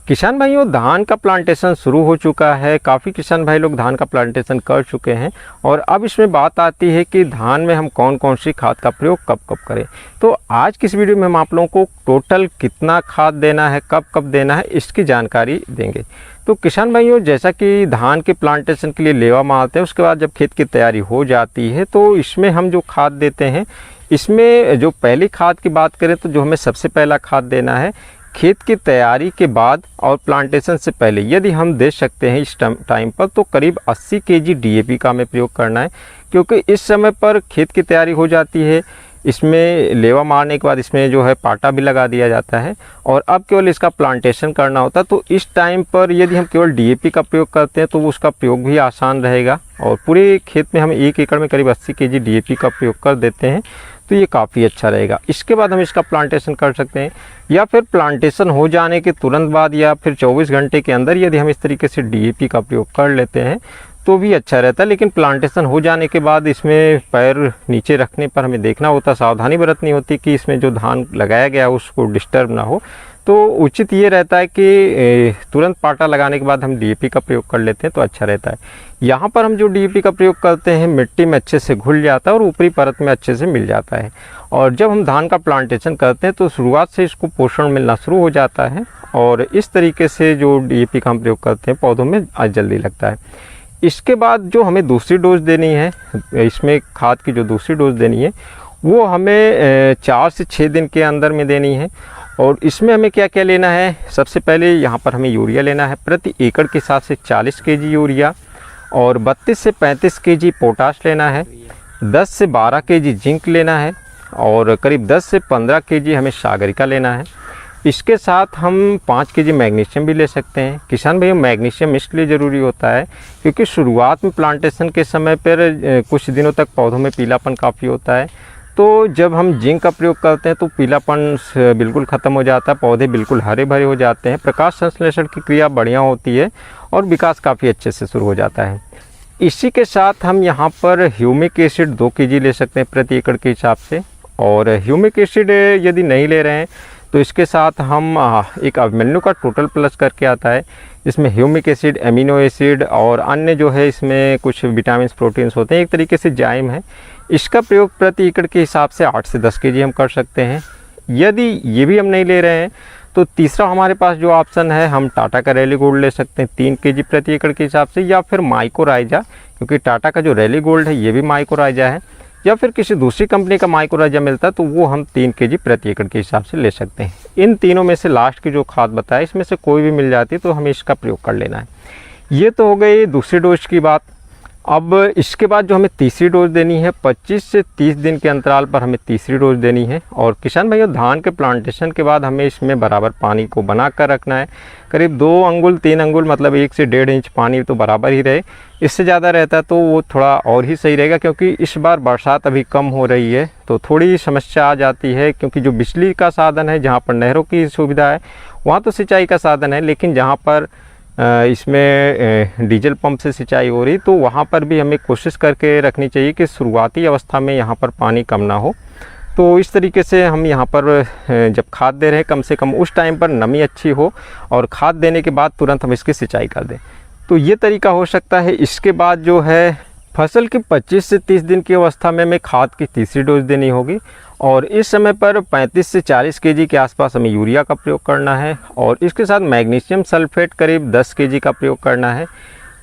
किसान भाइयों, धान का प्लांटेशन शुरू हो चुका है। काफ़ी किसान भाई लोग धान का प्लांटेशन कर चुके हैं और अब इसमें बात आती है कि धान में हम कौन कौन सी खाद का प्रयोग कब कब करें। तो आज की इस वीडियो में हम आप लोगों को टोटल कितना खाद देना है, कब कब देना है, इसकी जानकारी देंगे। तो किसान भाइयों, जैसा कि धान के प्लांटेशन के लिए लेवा मारते हैं, उसके बाद जब खेत की तैयारी हो जाती है तो इसमें हम जो खाद देते हैं, इसमें जो पहली खाद की बात करें तो जो हमें सबसे पहला खाद देना है खेत की तैयारी के बाद और प्लांटेशन से पहले यदि हम दे सकते हैं इस टाइम पर, तो करीब 80 केजी डीएपी का हमें प्रयोग करना है। क्योंकि इस समय पर खेत की तैयारी हो जाती है, इसमें लेवा मारने के बाद इसमें जो है पाटा भी लगा दिया जाता है और अब केवल इसका प्लांटेशन करना होता है। तो इस टाइम पर यदि हम केवल डीएपी का प्रयोग करते हैं तो उसका प्रयोग भी आसान रहेगा और पूरे खेत में हम 1 एकड़ में करीब 80 केजी डीएपी का प्रयोग कर देते हैं तो ये काफ़ी अच्छा रहेगा। इसके बाद हम इसका प्लांटेशन कर सकते हैं या फिर प्लांटेशन हो जाने के तुरंत बाद या फिर 24 घंटे के अंदर यदि हम इस तरीके से डीएपी का प्रयोग कर लेते हैं तो भी अच्छा रहता है। लेकिन प्लांटेशन हो जाने के बाद इसमें पैर नीचे रखने पर हमें देखना होता, सावधानी बरतनी होती कि इसमें जो धान लगाया गया उसको डिस्टर्ब ना हो। तो उचित ये रहता है कि तुरंत पाटा लगाने के बाद हम डीएपी का प्रयोग कर लेते हैं तो अच्छा रहता है। यहाँ पर हम जो डीएपी का प्रयोग करते हैं मिट्टी में अच्छे से घुल जाता है और ऊपरी परत में अच्छे से मिल जाता है। और जब हम धान का प्लांटेशन करते हैं तो शुरुआत से इसको पोषण मिलना शुरू हो जाता है और इस तरीके से जो डीएपी का हम प्रयोग करते हैं पौधों में जल्दी लगता है। इसके बाद जो हमें दूसरी डोज देनी है, इसमें खाद की जो दूसरी डोज देनी है वो हमें 4 से 6 दिन के अंदर में देनी है। और इसमें हमें क्या क्या लेना है, सबसे पहले यहाँ पर हमें यूरिया लेना है। प्रति एकड़ के हिसाब से 40 केजी यूरिया और 32 से 35 केजी पोटाश लेना है। 10 से 12 केजी जिंक लेना है और करीब 10 से 15 केजी हमें सागरिका लेना है। इसके साथ हम 5 केजी मैग्नीशियम भी ले सकते हैं। किसान भैया, मैग्नीशियम इसलिए ज़रूरी होता है क्योंकि शुरुआत में प्लांटेशन के समय पर कुछ दिनों तक पौधों में पीलापन काफ़ी होता है। तो जब हम जिंक का प्रयोग करते हैं तो पीलापन बिल्कुल ख़त्म हो जाता है, पौधे बिल्कुल हरे भरे हो जाते हैं, प्रकाश संश्लेषण की क्रिया बढ़िया होती है और विकास काफ़ी अच्छे से शुरू हो जाता है। इसी के साथ हम यहाँ पर ह्यूमिक एसिड 2 केजी ले सकते हैं प्रति एकड़ के हिसाब से। और ह्यूमिक एसिड यदि नहीं ले रहे हैं तो इसके साथ हम एक अभिमन्यु का टोटल प्लस करके आता है, इसमें ह्यूमिक एसिड, एमिनो एसिड और अन्य जो है इसमें कुछ विटामिन प्रोटीन्स होते हैं, एक तरीके से जाइम है। इसका प्रयोग प्रति एकड़ के हिसाब से 8 से 10 केजी हम कर सकते हैं। यदि ये भी हम नहीं ले रहे हैं तो तीसरा हमारे पास जो ऑप्शन है, हम टाटा का रैली गोल्ड ले सकते हैं 3 केजी प्रति एकड़ के हिसाब से, या फिर माइकोराइजा, क्योंकि टाटा का जो रैली गोल्ड है ये भी माइकोराइजा है, या फिर किसी दूसरी कंपनी का माइकोराइजा मिलता है तो वो हम 3 केजी प्रति एकड़ के हिसाब से ले सकते हैं। इन तीनों में से लास्ट की जो खाद बताया इसमें से कोई भी मिल जाती है तो हमें इसका प्रयोग कर लेना है। ये तो हो गई दूसरी डोज की बात। अब इसके बाद जो हमें तीसरी डोज देनी है, 25 से 30 दिन के अंतराल पर हमें तीसरी डोज देनी है। और किसान भाइयों, धान के प्लांटेशन के बाद हमें इसमें बराबर पानी को बना कर रखना है। करीब 2 अंगुल 3 अंगुल मतलब 1 से 1.5 इंच पानी तो बराबर ही रहे। इससे ज़्यादा रहता है तो वो थोड़ा और ही सही रहेगा, क्योंकि इस बार बरसात अभी कम हो रही है तो थोड़ी समस्या आ जाती है। क्योंकि जो बिजली का साधन है, जहाँ पर नहरों की सुविधा है वहाँ तो सिंचाई का साधन है, लेकिन जहाँ पर इसमें डीजल पंप से सिंचाई हो रही तो वहाँ पर भी हमें कोशिश करके रखनी चाहिए कि शुरुआती अवस्था में यहाँ पर पानी कम ना हो। तो इस तरीके से हम यहाँ पर जब खाद दे रहे हैं कम से कम उस टाइम पर नमी अच्छी हो और खाद देने के बाद तुरंत हम इसकी सिंचाई कर दें, तो ये तरीका हो सकता है। इसके बाद जो है फसल के 25 से 30 दिन की अवस्था में हमें खाद की तीसरी डोज देनी होगी और इस समय पर 35 से 40 केजी के आसपास हमें यूरिया का प्रयोग करना है और इसके साथ मैग्नीशियम सल्फेट करीब 10 केजी का प्रयोग करना है।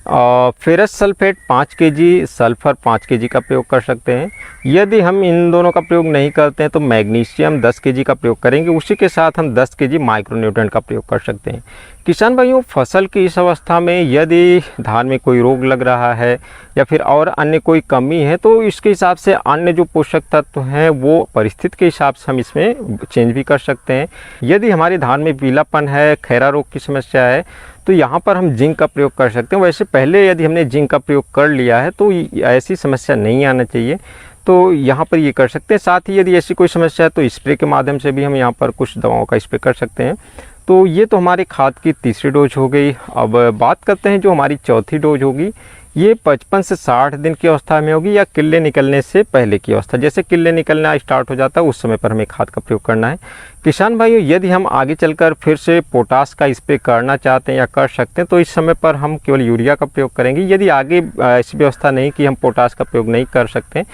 Ferrous sulphate 5 KG, sulphur 5 KG का प्रयोग कर सकते हैं। यदि हम इन दोनों का प्रयोग नहीं करते हैं तो मैग्नीशियम 10 केजी का प्रयोग करेंगे, उसी के साथ हम 10 केजी माइक्रोन्यूट्रेंट का प्रयोग कर सकते हैं। किसान भाइयों, फसल की इस अवस्था में यदि धान में कोई रोग लग रहा है या फिर और अन्य कोई कमी है तो इसके हिसाब से अन्य जो पोषक तत्व हैं वो परिस्थिति के हिसाब से हम इसमें चेंज भी कर सकते हैं। यदि हमारे धान में पीलापन है, खैरा रोग की समस्या है तो यहाँ पर हम जिंक का प्रयोग कर सकते हैं। वैसे पहले यदि हमने जिंक का प्रयोग कर लिया है तो ऐसी समस्या नहीं आना चाहिए, तो यहाँ पर ये कर सकते हैं। साथ ही यदि ऐसी कोई समस्या है तो स्प्रे के माध्यम से भी हम यहाँ पर कुछ दवाओं का स्प्रे कर सकते हैं। तो ये तो हमारी खाद की तीसरी डोज हो गई। अब बात करते हैं जो हमारी चौथी डोज होगी। ये 55 से 60 दिन की अवस्था में होगी या किल्ले निकलने से पहले की अवस्था। जैसे किल्ले निकलना स्टार्ट हो जाता है उस समय पर हमें खाद का प्रयोग करना है। किसान भाइयों, यदि हम आगे चलकर फिर से पोटास का स्प्रे करना चाहते हैं या कर सकते हैं तो इस समय पर हम केवल यूरिया का प्रयोग करेंगे। यदि आगे ऐसी व्यवस्था नहीं कि हम पोटास का प्रयोग नहीं कर सकते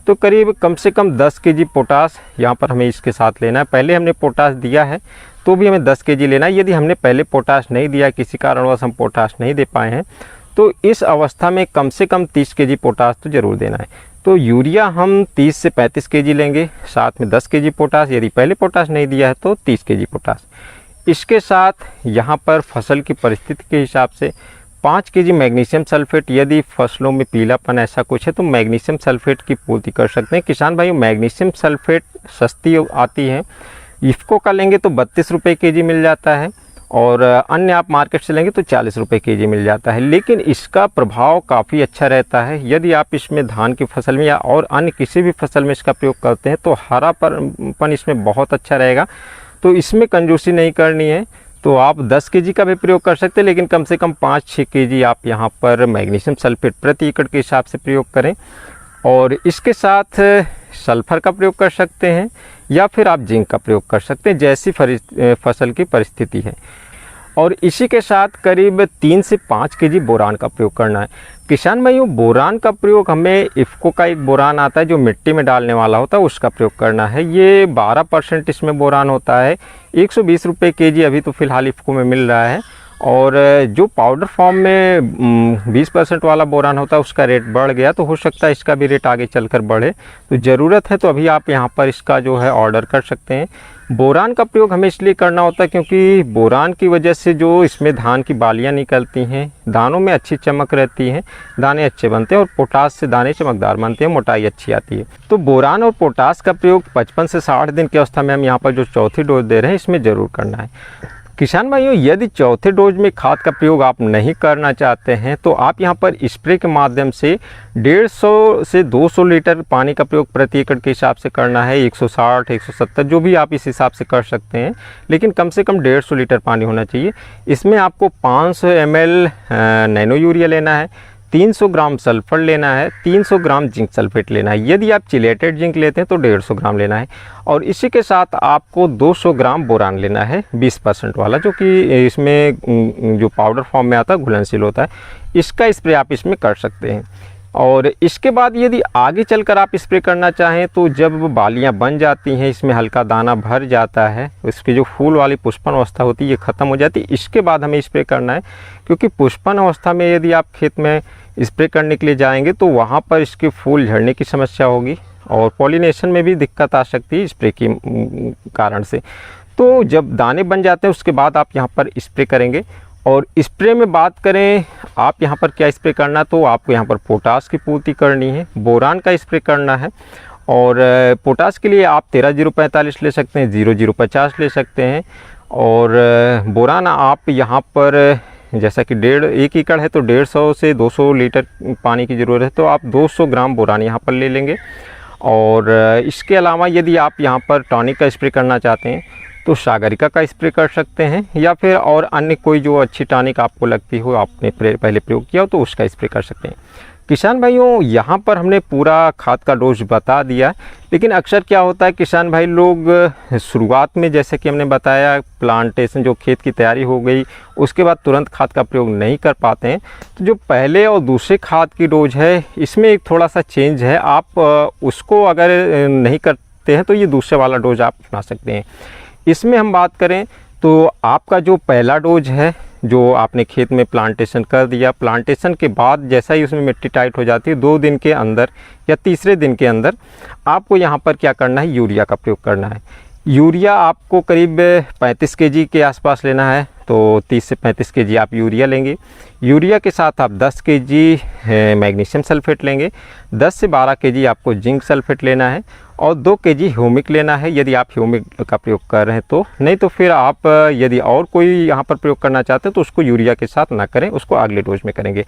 तो करीब कम से कम 10 केजी पोटास यहाँ पर हमें इसके साथ लेना है। पहले हमने पोटास दिया है तो भी हमें 10 केजी लेना है। यदि हमने पहले पोटास नहीं दिया, किसी कारणवश हम पोटास नहीं दे पाए हैं, तो इस अवस्था में कम से कम 30 केजी पोटास तो ज़रूर देना है। तो यूरिया हम 30 से 35 केजी लेंगे, साथ में 10 केजी पोटास। यदि पहले पोटास नहीं दिया है तो 30 केजी पोटास। इसके साथ यहाँ पर फसल की परिस्थिति के हिसाब से 5 केजी मैग्नीशियम सल्फेट, यदि फसलों में पीलापन ऐसा कुछ है तो मैग्नीशियम सल्फेट की पूर्ति कर सकते हैं। किसान भाइयों, मैग्नीशियम सल्फेट सस्ती आती है। इफ़को का लेंगे तो 32 रुपये केजी मिल जाता है और अन्य आप मार्केट से लेंगे तो 40 रुपये केजी मिल जाता है। लेकिन इसका प्रभाव काफ़ी अच्छा रहता है। यदि आप इसमें धान की फसल में या और अन्य किसी भी फसल में इसका प्रयोग करते हैं तो हरापन इसमें बहुत अच्छा रहेगा। तो इसमें कंजूसी नहीं करनी है, तो आप 10 केजी का भी प्रयोग कर सकते हैं, लेकिन कम से कम 5-6 केजी आप यहाँ पर मैग्नीशियम सल्फेट प्रति एकड़ के हिसाब से प्रयोग करें। और इसके साथ सल्फर का प्रयोग कर सकते हैं या फिर आप जिंक का प्रयोग कर सकते हैं, जैसी फसल की परिस्थिति है। और इसी के साथ करीब 3 से 5 केजी बोरान का प्रयोग करना है। किसान भाइयों, बोरान का प्रयोग हमें इफ़को का एक बोरान आता है जो मिट्टी में डालने वाला होता है, उसका प्रयोग करना है। ये 12% इसमें बोरान होता है। 120 रुपये केजी अभी तो फ़िलहाल इफ़को में मिल रहा है। और जो पाउडर फॉर्म में 20% वाला बोरान होता है उसका रेट बढ़ गया, तो हो सकता है इसका भी रेट आगे चलकर बढ़े। तो ज़रूरत है तो अभी आप यहाँ पर इसका जो है ऑर्डर कर सकते हैं। बोरान का प्रयोग हमें इसलिए करना होता है क्योंकि बोरान की वजह से जो इसमें धान की बालियाँ निकलती हैं, दानों में अच्छी चमक रहती है, दाने अच्छे बनते हैं और पोटास से दाने चमकदार बनते हैं, मोटाई अच्छी आती है। तो बोरान और पोटास का प्रयोग 55 से 60 दिन की अवस्था में हम यहाँ पर जो चौथी डोज दे रहे हैं इसमें ज़रूर करना है। किसान भाइयों, यदि चौथे डोज में खाद का प्रयोग आप नहीं करना चाहते हैं तो आप यहाँ पर स्प्रे के माध्यम से 150 से 200 लीटर पानी का प्रयोग प्रति एकड़ के हिसाब से करना है। 160, 170 जो भी आप इस हिसाब से कर सकते हैं, लेकिन कम से कम 150 लीटर पानी होना चाहिए। इसमें आपको 500 ml नैनो यूरिया लेना है, 300 ग्राम सल्फर लेना है, 300 ग्राम जिंक सल्फेट लेना है। यदि आप चिलेटेड जिंक लेते हैं तो 150 ग्राम लेना है। और इसी के साथ आपको 200 ग्राम बोरान लेना है, 20% वाला, जो कि इसमें जो पाउडर फॉर्म में आता है, घुलनशील होता है। इसका स्प्रे आप इसमें कर सकते हैं। और इसके बाद यदि आगे चलकर आप स्प्रे करना चाहें तो जब बालियां बन जाती हैं, इसमें हल्का दाना भर जाता है, इसकी जो फूल वाली पुष्पन अवस्था होती है ये ख़त्म हो जाती है, इसके बाद हमें स्प्रे करना है। क्योंकि पुष्पन अवस्था में यदि आप खेत में स्प्रे करने के लिए जाएंगे तो वहाँ पर इसके फूल झड़ने की समस्या होगी और पॉलिनेशन में भी दिक्कत आ सकती है स्प्रे के कारण से। तो जब दाने बन जाते हैं उसके बाद आप यहाँ पर स्प्रे करेंगे। और स्प्रे में बात करें आप यहाँ पर क्या स्प्रे करना, तो आपको यहाँ पर पोटास की पूर्ति करनी है, बोरान का स्प्रे करना है। और पोटास के लिए आप 13-045 ले सकते हैं, 0050 ले सकते हैं। और बोरान आप यहाँ पर जैसा कि 1 एकड़ है तो 150 से 200 लीटर पानी की ज़रूरत है, तो आप 200 ग्राम बोरान यहाँ पर ले लेंगे। और इसके अलावा यदि आप यहाँ पर टॉनिक का स्प्रे करना चाहते हैं तो सागरिका का स्प्रे कर सकते हैं, या फिर और अन्य कोई जो अच्छी टॉनिक आपको लगती हो, आपने पहले प्रयोग किया हो तो उसका स्प्रे कर सकते हैं। किसान भाइयों, यहाँ पर हमने पूरा खाद का डोज बता दिया, लेकिन अक्सर क्या होता है किसान भाई लोग शुरुआत में, जैसे कि हमने बताया, प्लांटेशन जो खेत की तैयारी हो गई उसके बाद तुरंत खाद का प्रयोग नहीं कर पाते हैं। तो जो पहले और दूसरे खाद की डोज है इसमें एक थोड़ा सा चेंज है। आप उसको अगर नहीं करते हैं तो ये दूसरे वाला डोज आप अपना सकते हैं। इसमें हम बात करें तो आपका जो पहला डोज है, जो आपने खेत में प्लांटेशन कर दिया, प्लांटेशन के बाद जैसा ही उसमें मिट्टी टाइट हो जाती है 2 दिन के अंदर या तीसरे दिन के अंदर आपको यहाँ पर क्या करना है, यूरिया का प्रयोग करना है। यूरिया आपको करीब 35 केजी के आसपास लेना है, तो 30 से 35 केजी आप यूरिया लेंगे। यूरिया के साथ आप 10 केजी मैग्नीशियम सल्फेट लेंगे, 10 से 12 केजी आपको जिंक सल्फेट लेना है और 2 केजी ह्यूमिक लेना है, यदि आप ह्यूमिक का प्रयोग कर रहे हैं तो। नहीं तो फिर आप यदि और कोई यहाँ पर प्रयोग करना चाहते हैं तो उसको यूरिया के साथ ना करें, उसको अगले डोज में करेंगे।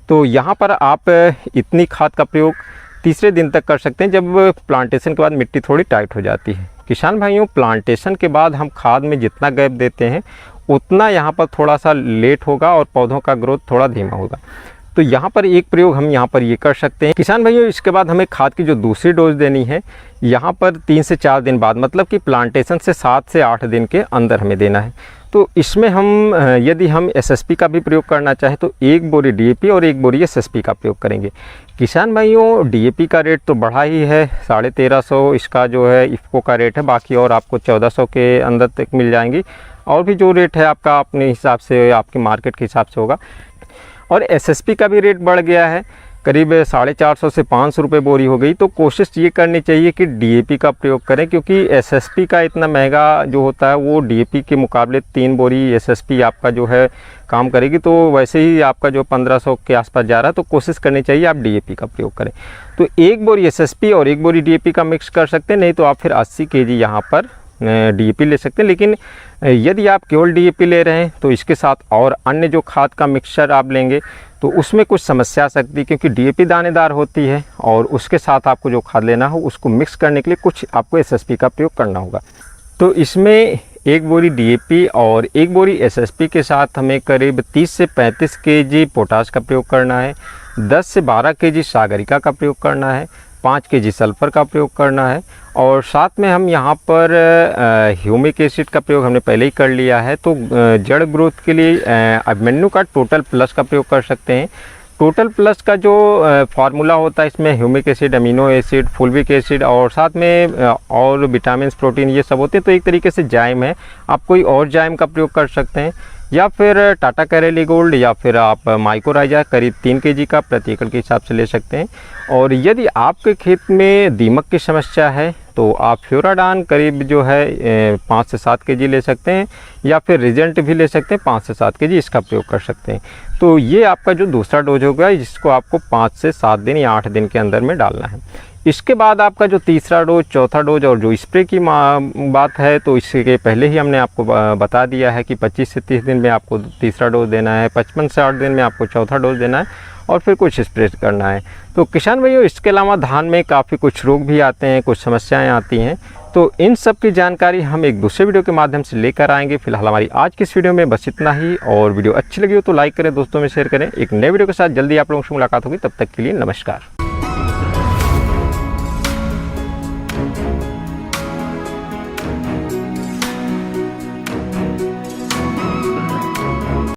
तो यहाँ पर आप इतनी खाद का प्रयोग तीसरे दिन तक कर सकते हैं, जब प्लांटेशन के बाद मिट्टी थोड़ी टाइट हो जाती है। किसान भाइयों, प्लांटेशन के बाद हम खाद में जितना गैप देते हैं उतना यहाँ पर थोड़ा सा लेट होगा और पौधों का ग्रोथ थोड़ा धीमा होगा। तो यहाँ पर एक प्रयोग हम यहाँ पर ये कर सकते हैं। किसान भाइयों, इसके बाद हमें खाद की जो दूसरी डोज देनी है यहाँ पर 3 से 4 दिन बाद, मतलब कि प्लांटेशन से 7 से 8 दिन के अंदर हमें देना है। तो इसमें हम यदि हम एसएसपी का भी प्रयोग करना चाहें तो 1 बोरी डीएपी और 1 बोरी एसएसपी का प्रयोग करेंगे। किसान भाइयों, डीएपी का रेट तो बढ़ा ही है, 1350 इसका जो है इफ़को का रेट है, बाकी और आपको 1400 के अंदर तक मिल जाएंगी। और भी जो रेट है आपका अपने हिसाब से, आपके मार्केट के हिसाब से होगा। और एसएसपी का भी रेट बढ़ गया है, करीब 450 से 500 रुपये बोरी हो गई। तो कोशिश ये करनी चाहिए कि डीएपी का प्रयोग करें, क्योंकि एसएसपी का इतना महंगा जो होता है वो डीएपी के मुकाबले 3 बोरी एसएसपी आपका जो है काम करेगी। तो वैसे ही आपका जो 1500 के आसपास जा रहा है, तो कोशिश करनी चाहिए आप डीएपी का प्रयोग करें। तो 1 बोरी एसएसपी और 1 बोरी डीएपी का मिक्स कर सकते हैं, नहीं तो आप फिर 80 kg यहाँ पर डीएपी ले सकते हैं। लेकिन यदि आप केवल डीएपी ले रहे हैं तो इसके साथ और अन्य जो खाद का मिक्सचर आप लेंगे तो उसमें कुछ समस्या आ सकती है, क्योंकि डीएपी दानेदार होती है और उसके साथ आपको जो खाद लेना हो उसको मिक्स करने के लिए कुछ आपको एसएसपी का प्रयोग करना होगा। तो इसमें 1 बोरी डीएपी और 1 बोरी एसएसपी के साथ हमें करीब 30 से 35 kg पोटाश का प्रयोग करना है, 10 से 12 kg सागरिका का प्रयोग करना है, 5 kg सल्फ़र का प्रयोग करना है। और साथ में हम यहाँ पर ह्यूमिक एसिड का प्रयोग हमने पहले ही कर लिया है। तो जड़ ग्रोथ के लिए अभिमन्यु का टोटल प्लस का प्रयोग कर सकते हैं। टोटल प्लस का जो फार्मूला होता है, इसमें humic acid, amino acid, fulvic acid और साथ में और विटामिन, प्रोटीन ये सब होते हैं। तो एक तरीके से जाइम है, आप कोई और जाइम का प्रयोग कर सकते हैं, या फिर टाटा कैरेली गोल्ड, या फिर आप माइकोराइजा करीब 3 kg का प्रति एकड़ के हिसाब से ले सकते हैं। और यदि आपके खेत में दीमक की समस्या है तो आप फ्यूराडान करीब जो है 5 से 7 kg ले सकते हैं, या फिर रिजेंट भी ले सकते हैं 5 से 7 kg, इसका प्रयोग कर सकते हैं। तो ये आपका जो दूसरा डोज होगा, जिसको आपको 5 से 7 दिन या 8 दिन के अंदर में डालना है। इसके बाद आपका जो तीसरा डोज, चौथा डोज और जो स्प्रे की बात है, तो इसके पहले ही हमने आपको बता दिया है कि 25 से 30 दिन में आपको तीसरा डोज देना है, 55 से 8 दिन में आपको चौथा डोज देना है और फिर कुछ स्प्रे करना है। तो किसान भाइयों, इसके अलावा धान में काफ़ी कुछ रोग भी आते हैं, कुछ समस्याएं आती हैं, तो इन सब की जानकारी हम एक दूसरे वीडियो के माध्यम से लेकर आएंगे। फिलहाल हमारी आज की इस वीडियो में बस इतना ही, और वीडियो अच्छी लगी हो तो लाइक करें, दोस्तों में शेयर करें। एक नए वीडियो के साथ जल्दी आप लोगों से मुलाकात होगी, तब तक के लिए नमस्कार।